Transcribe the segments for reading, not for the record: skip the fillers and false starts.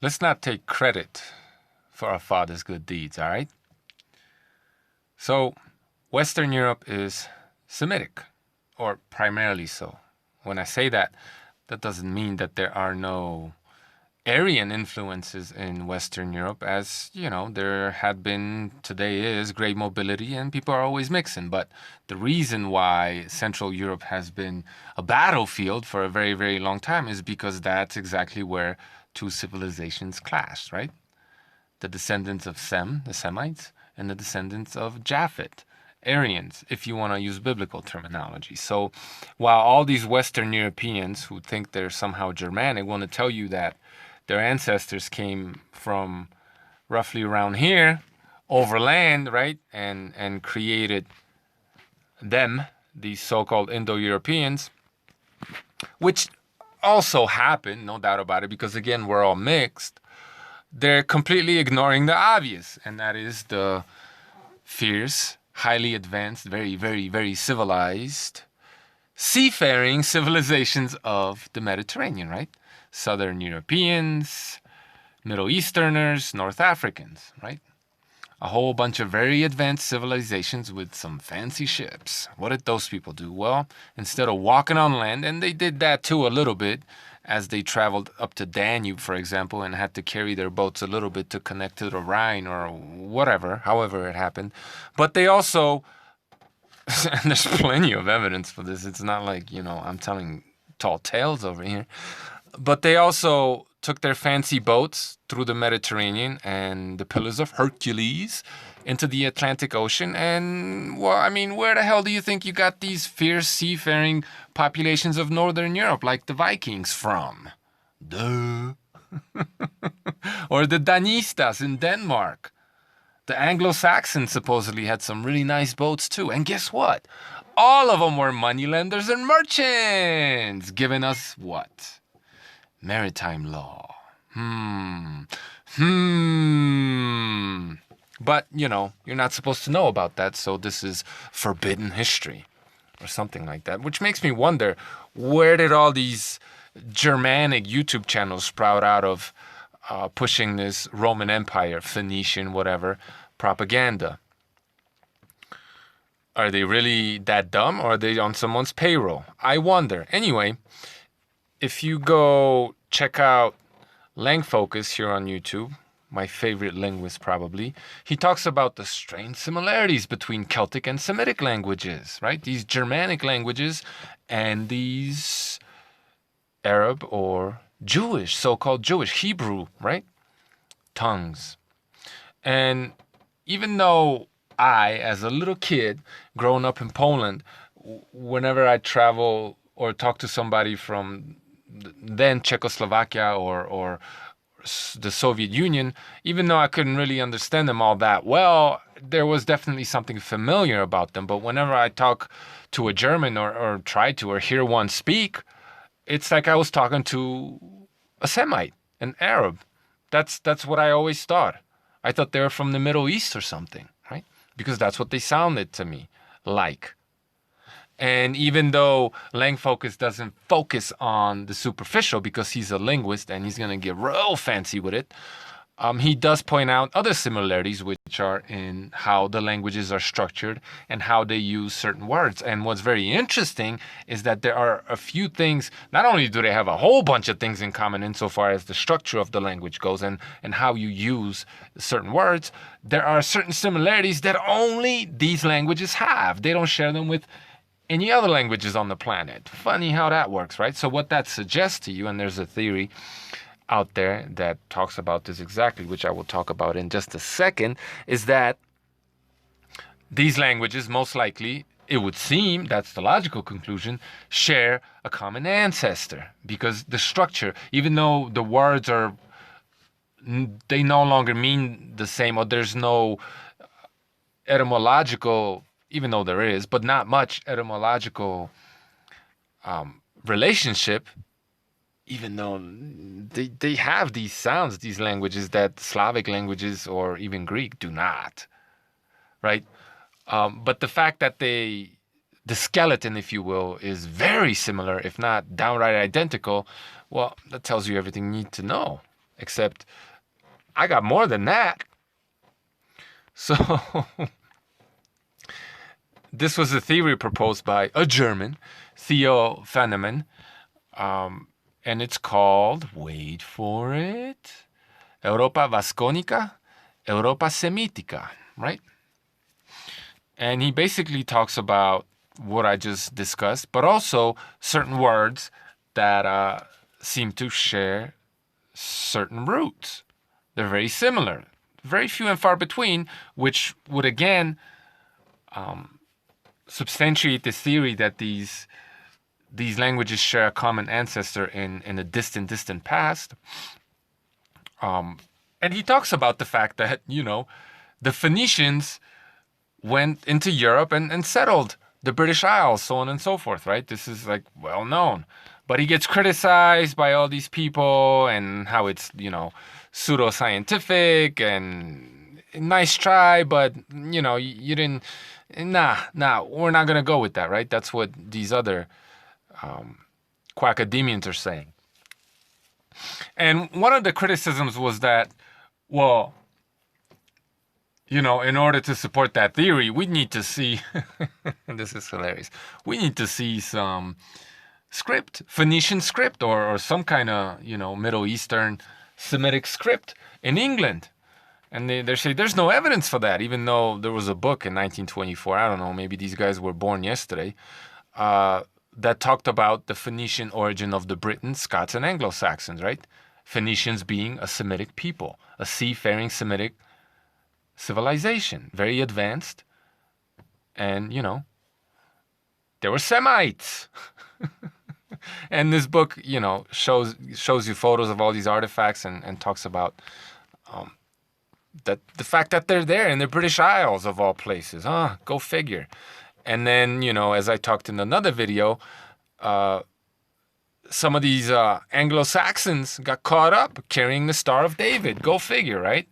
let's not take credit for our father's good deeds, all right? So, Western Europe is Semitic, or primarily so. When I say that, that doesn't mean that there are no Aryan influences in Western Europe, as you know, there had been, today is great mobility and people are always mixing. But the reason why Central Europe has been a battlefield for a very, very long time is because that's exactly where two civilizations clashed, right? The descendants of Sem, the Semites, and the descendants of Japhet, Aryans, if you want to use biblical terminology. So while all these Western Europeans who think they're somehow Germanic want to tell you that their ancestors came from roughly around here, overland, right, and created them, these so-called Indo-Europeans, which also happened, no doubt about it, because again, we're all mixed. They're completely ignoring the obvious, and that is the fierce, highly advanced, very, very, very civilized, seafaring civilizations of the Mediterranean, right? Southern Europeans, Middle Easterners, North Africans, right? A whole bunch of very advanced civilizations with some fancy ships. What did those people do? Well, instead of walking on land, and they did that too a little bit, as they traveled up to Danube, for example, and had to carry their boats a little bit to connect to the Rhine or whatever, however it happened. But they also, and there's plenty of evidence for this, it's not like, you know, I'm telling tall tales over here, but they also took their fancy boats through the Mediterranean and the Pillars of Hercules into the Atlantic Ocean. And, well, I mean, where the hell do you think you got these fierce seafaring populations of Northern Europe, like the Vikings, from? Duh. Or the Danistas in Denmark. The Anglo-Saxons supposedly had some really nice boats too. And guess what? All of them were moneylenders and merchants, giving us what? Maritime law. But, you know, you're not supposed to know about that, so this is forbidden history or something like that, which makes me wonder, where did all these Germanic YouTube channels sprout out of pushing this Roman Empire, Phoenician, whatever, propaganda? Are they really that dumb, or are they on someone's payroll? I wonder. Anyway, if you go check out Lang Focus here on YouTube, my favorite linguist probably, he talks about the strange similarities between Celtic and Semitic languages, right? These Germanic languages and these Arab or Jewish, so-called Jewish, Hebrew, right? Tongues. And even though I, as a little kid, growing up in Poland, whenever I travel or talk to somebody from then Czechoslovakia or the Soviet Union, even though I couldn't really understand them all that well, there was definitely something familiar about them. But whenever I talk to a German or try to or hear one speak, it's like I was talking to a Semite, an Arab. That's what I always thought. I thought they were from the Middle East or something, right? Because that's what they sounded to me like. And even though Lang Focus doesn't focus on the superficial because he's a linguist and he's going to get real fancy with it, he does point out other similarities, which are in how the languages are structured and how they use certain words. And what's very interesting is that there are a few things, not only do they have a whole bunch of things in common insofar as the structure of the language goes and how you use certain words, there are certain similarities that only these languages have. They don't share them with any other languages on the planet. Funny how that works, right? So what that suggests to you, and there's a theory out there that talks about this exactly, which I will talk about in just a second, is that these languages most likely, it would seem, that's the logical conclusion, share a common ancestor. Because the structure, even though the words are, they no longer mean the same, or there's no etymological, even though there is, but not much etymological relationship, even though they have these sounds, these languages that Slavic languages or even Greek do not, right? But the fact that the skeleton, if you will, is very similar, if not downright identical, well, that tells you everything you need to know. except I got more than that. So this was a theory proposed by a German, Theo Feynman, and it's called, wait for it, Europa Vasconica, Europa Semitica, right? And he basically talks about what I just discussed, but also certain words that seem to share certain roots. They're very similar, very few and far between, which would again substantiate the theory that these languages share a common ancestor in a distant past. And he talks about the fact that, the Phoenicians went into Europe and settled the British Isles, so on and so forth, right? This is like well known. But he gets criticized by all these people and how it's, pseudoscientific and nice try, but, you didn't, nah, we're not going to go with that, right? That's what these other quackademians are saying. And one of the criticisms was that, well, in order to support that theory, we need to see, this is hilarious, we need to see some script, Phoenician script, or some kind of, Middle Eastern Semitic script in England. And they say there's no evidence for that, even though there was a book in 1924, I don't know, maybe these guys were born yesterday, that talked about the Phoenician origin of the Britons, Scots, and Anglo-Saxons, right? Phoenicians being a Semitic people, a seafaring Semitic civilization, very advanced, and they were Semites. And this book, shows you photos of all these artifacts and talks about that the fact that they're there in the British Isles of all places. Go figure. And then, as I talked in another video, some of these Anglo-Saxons got caught up carrying the Star of David. Go figure, right?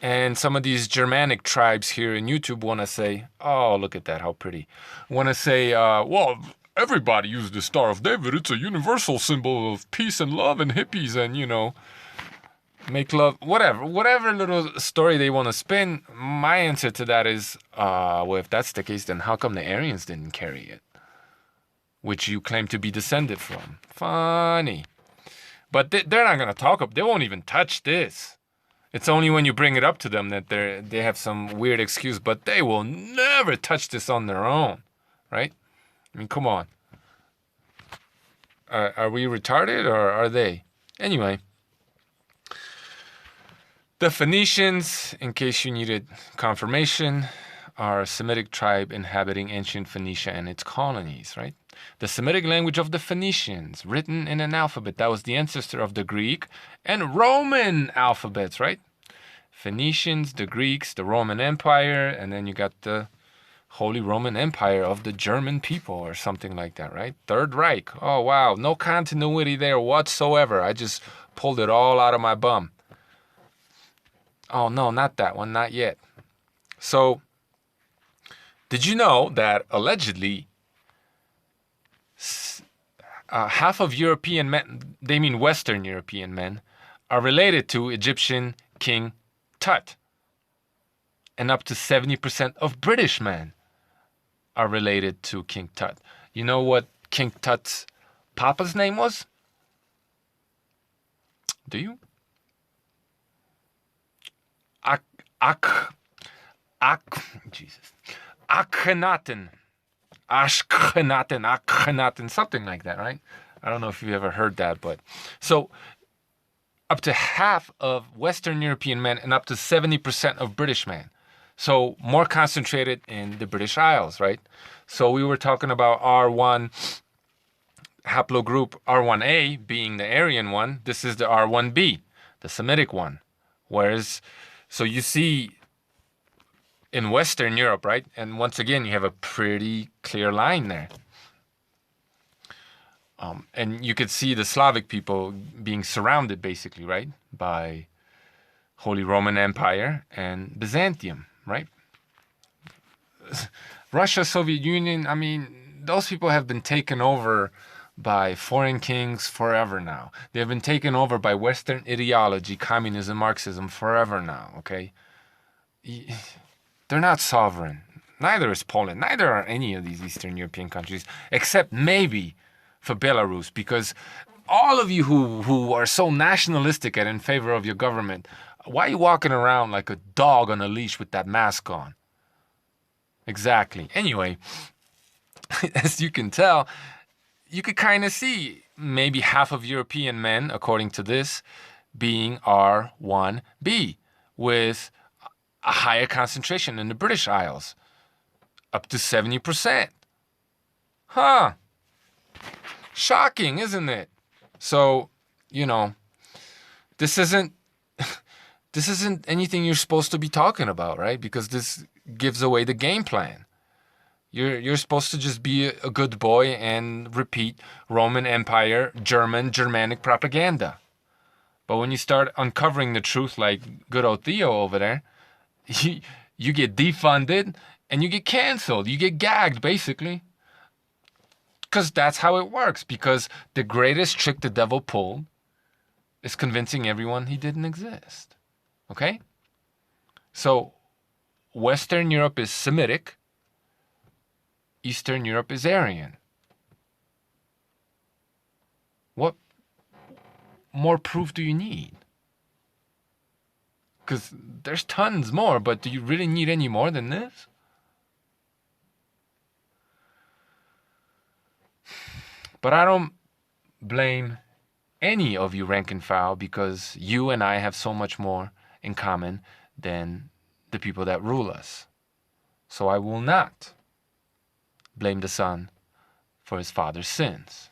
And some of these Germanic tribes here in YouTube want to say, oh, look at that, how pretty. Want to say, well, everybody used the Star of David. It's a universal symbol of peace and love and hippies and, make love, whatever little story they want to spin. My answer to that is, well, if that's the case, then how come the Aryans didn't carry it? Which you claim to be descended from. Funny. But they're not going to talk up. They won't even touch this. It's only when you bring it up to them that they have some weird excuse, but they will never touch this on their own, right? I mean, come on. Are we retarded or are they? Anyway. The Phoenicians, in case you needed confirmation, are a Semitic tribe inhabiting ancient Phoenicia and its colonies, right? The Semitic language of the Phoenicians, written in an alphabet that was the ancestor of the Greek and Roman alphabets, right? Phoenicians, the Greeks, the Roman Empire, and then you got the Holy Roman Empire of the German people or something like that, right? Third Reich. Oh, wow. No continuity there whatsoever. I just pulled it all out of my bum. Oh, no, not that one. Not yet. So, did you know that allegedly half of European men, they mean Western European men, are related to Egyptian King Tut? And up to 70% of British men are related to King Tut. You know what King Tut's papa's name was? Do you? Akhenaten, something like that, right? I don't know if you've ever heard that, but so up to half of Western European men and up to 70% of British men. So more concentrated in the British Isles, right? So we were talking about R1 haplogroup, R1A being the Aryan one. This is the R1B, the Semitic one. Whereas, so you see in Western Europe, right? And once again, you have a pretty clear line there. And you could see the Slavic people being surrounded, basically, right? By Holy Roman Empire and Byzantium, right? Russia, Soviet Union, I mean, those people have been taken over by foreign kings forever now. They have been taken over by Western ideology, communism, Marxism forever now, okay? They're not sovereign. Neither is Poland. Neither are any of these Eastern European countries, except maybe for Belarus, because all of you who are so nationalistic and in favor of your government, why are you walking around like a dog on a leash with that mask on? Exactly. Anyway, as you can tell, you could kind of see maybe half of European men, according to this, being R1b, with a higher concentration in the British Isles, up to 70%. Huh. Shocking, isn't it? So, you know, this isn't anything you're supposed to be talking about, right? Because this gives away the game plan. You're supposed to just be a good boy and repeat Roman Empire, Germanic propaganda. But when you start uncovering the truth, like good old Theo over there, you get defunded and you get canceled. You get gagged, basically. Because that's how it works. Because the greatest trick the devil pulled is convincing everyone he didn't exist. Okay? So, Western Europe is Semitic. Eastern Europe is Aryan. What more proof do you need? Because there's tons more, but do you really need any more than this? But I don't blame any of you rank and file, because you and I have so much more in common than the people that rule us. So I will not blame the son for his father's sins.